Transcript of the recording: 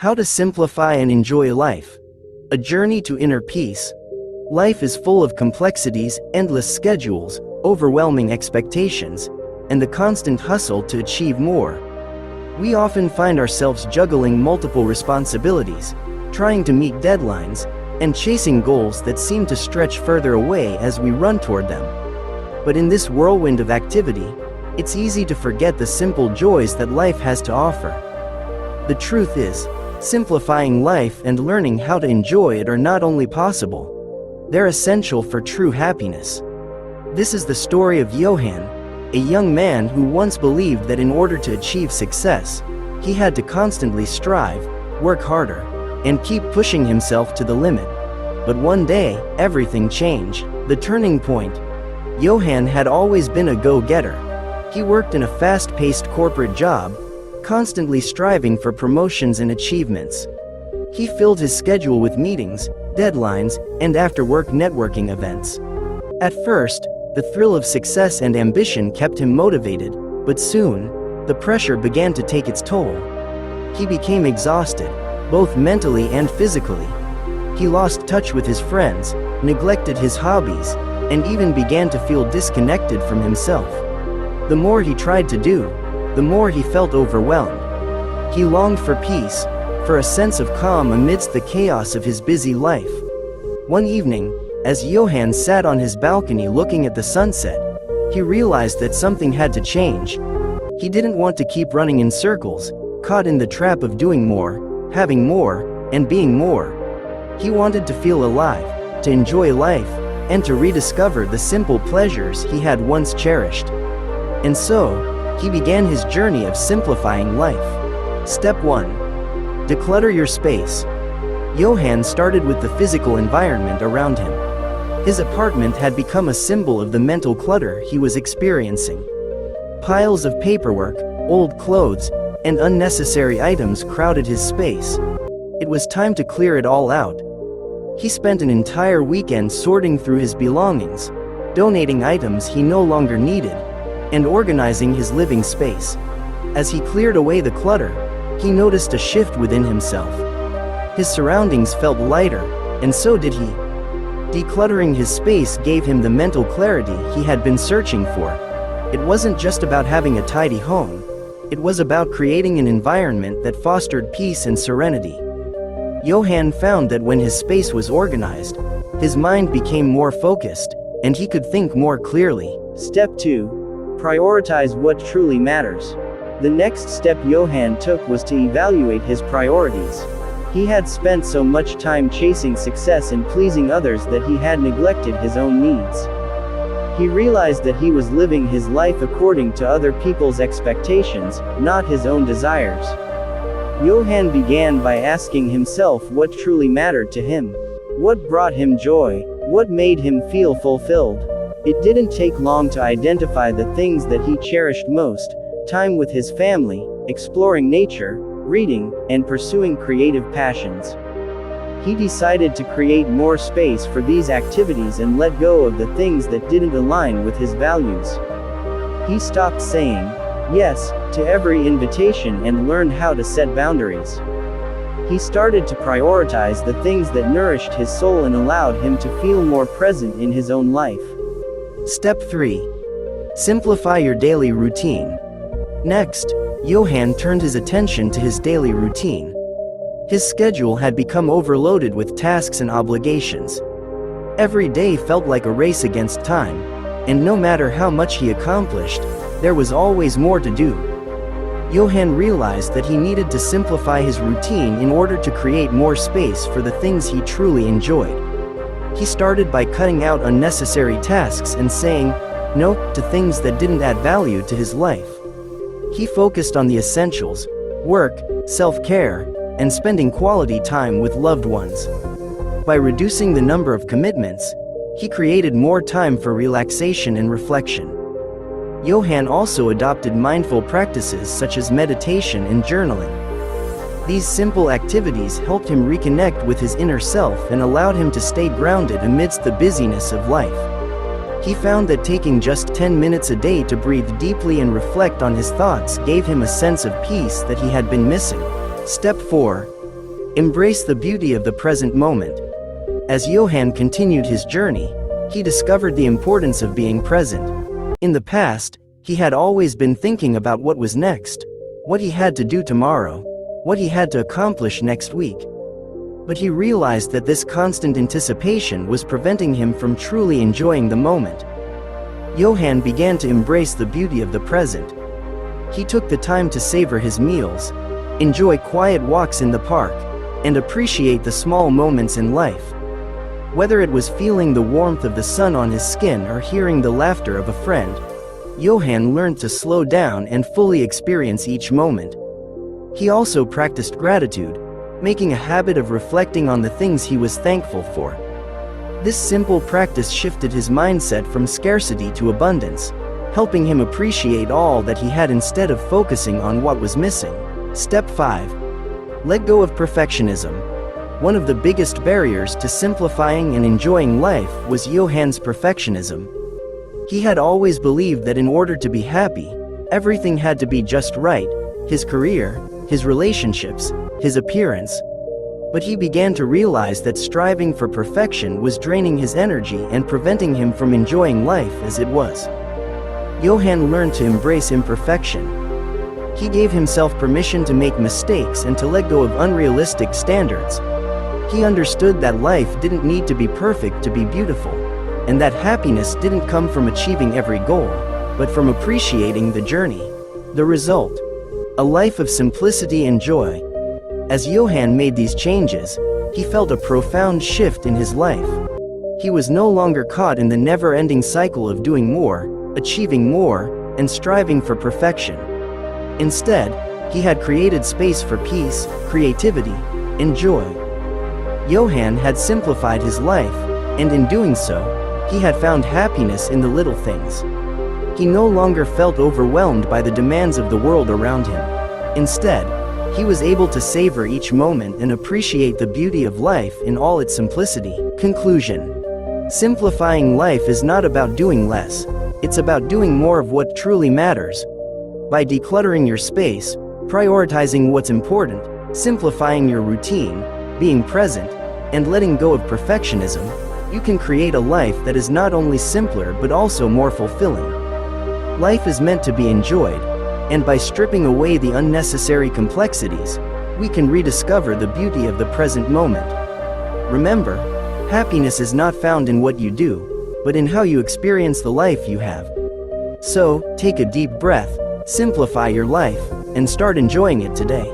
How to simplify and enjoy life. A journey to inner peace. Life is full of complexities, endless schedules, overwhelming expectations, and the constant hustle to achieve more. We often find ourselves juggling multiple responsibilities, trying to meet deadlines, and chasing goals that seem to stretch further away as we run toward them. But in this whirlwind of activity, it's easy to forget the simple joys that life has to offer. The truth is, simplifying life and learning how to enjoy it are not only possible, they're essential for true happiness. This is the story of Johan, a young man who once believed that in order to achieve success, he had to constantly strive, work harder, and keep pushing himself to the limit. But one day, everything changed. The turning point. Johan had always been a go-getter. He worked in a fast-paced corporate job, constantly striving for promotions and achievements. He filled his schedule with meetings, deadlines, and after-work networking events. At first, the thrill of success and ambition kept him motivated, but soon, the pressure began to take its toll. He became exhausted, both mentally and physically. He lost touch with his friends, neglected his hobbies, and even began to feel disconnected from himself. The more he tried to do, the more he felt overwhelmed. He longed for peace, for a sense of calm amidst the chaos of his busy life. One evening, as Johan sat on his balcony looking at the sunset, he realized that something had to change. He didn't want to keep running in circles, caught in the trap of doing more, having more, and being more. He wanted to feel alive, to enjoy life, and to rediscover the simple pleasures he had once cherished. And so, he began his journey of simplifying life. Step 1. Declutter your space. Johan started with the physical environment around him. His apartment had become a symbol of the mental clutter he was experiencing. Piles of paperwork, old clothes, and unnecessary items crowded his space. It was time to clear it all out. He spent an entire weekend sorting through his belongings, donating items he no longer needed, and organizing his living space. As he cleared away the clutter, he noticed a shift within himself. His surroundings felt lighter, and so did he. Decluttering his space gave him the mental clarity he had been searching for. It wasn't just about having a tidy home. It was about creating an environment that fostered peace and serenity. Johan found that when his space was organized, his mind became more focused, and he could think more clearly. Step 2. Prioritize what truly matters. The next step Johan took was to evaluate his priorities. He had spent so much time chasing success and pleasing others that he had neglected his own needs. He realized that he was living his life according to other people's expectations, not his own desires. Johan began by asking himself what truly mattered to him. What brought him joy? What made him feel fulfilled? It didn't take long to identify the things that he cherished most: time with his family, exploring nature, reading, and pursuing creative passions. He decided to create more space for these activities and let go of the things that didn't align with his values. He stopped saying yes to every invitation and learned how to set boundaries. He started to prioritize the things that nourished his soul and allowed him to feel more present in his own life. Step 3. Simplify your daily routine. Next, Johan turned his attention to his daily routine. His schedule had become overloaded with tasks and obligations. Every day felt like a race against time, and no matter how much he accomplished, there was always more to do. Johan realized that he needed to simplify his routine in order to create more space for the things he truly enjoyed. He started by cutting out unnecessary tasks and saying no to things that didn't add value to his life. He focused on the essentials: work, self-care, and spending quality time with loved ones. By reducing the number of commitments, he created more time for relaxation and reflection. Johan also adopted mindful practices such as meditation and journaling. These simple activities helped him reconnect with his inner self and allowed him to stay grounded amidst the busyness of life. He found that taking just 10 minutes a day to breathe deeply and reflect on his thoughts gave him a sense of peace that he had been missing. Step 4. Embrace the beauty of the present moment. As Johann continued his journey, he discovered the importance of being present. In the past, he had always been thinking about what was next, what he had to do tomorrow, what he had to accomplish next week. But he realized that this constant anticipation was preventing him from truly enjoying the moment. Johann began to embrace the beauty of the present. He took the time to savor his meals, enjoy quiet walks in the park, and appreciate the small moments in life. Whether it was feeling the warmth of the sun on his skin or hearing the laughter of a friend, Johann learned to slow down and fully experience each moment. He also practiced gratitude, making a habit of reflecting on the things he was thankful for. This simple practice shifted his mindset from scarcity to abundance, helping him appreciate all that he had instead of focusing on what was missing. Step 5. Let go of perfectionism. One of the biggest barriers to simplifying and enjoying life was Johann's perfectionism. He had always believed that in order to be happy, everything had to be just right: his career, his relationships, his appearance. But he began to realize that striving for perfection was draining his energy and preventing him from enjoying life as it was. Johann learned to embrace imperfection. He gave himself permission to make mistakes and to let go of unrealistic standards. He understood that life didn't need to be perfect to be beautiful, and that happiness didn't come from achieving every goal, but from appreciating the journey. The result: a life of simplicity and joy. As Johann made these changes, he felt a profound shift in his life. He was no longer caught in the never-ending cycle of doing more, achieving more, and striving for perfection. Instead, he had created space for peace, creativity, and joy. Johann had simplified his life, and in doing so, he had found happiness in the little things. He no longer felt overwhelmed by the demands of the world around him. Instead, he was able to savor each moment and appreciate the beauty of life in all its simplicity. Conclusion: simplifying life is not about doing less, it's about doing more of what truly matters. By decluttering your space, prioritizing what's important, simplifying your routine, being present, and letting go of perfectionism, you can create a life that is not only simpler but also more fulfilling. Life is meant to be enjoyed, and by stripping away the unnecessary complexities, we can rediscover the beauty of the present moment. Remember, happiness is not found in what you do, but in how you experience the life you have. So, take a deep breath, simplify your life, and start enjoying it today.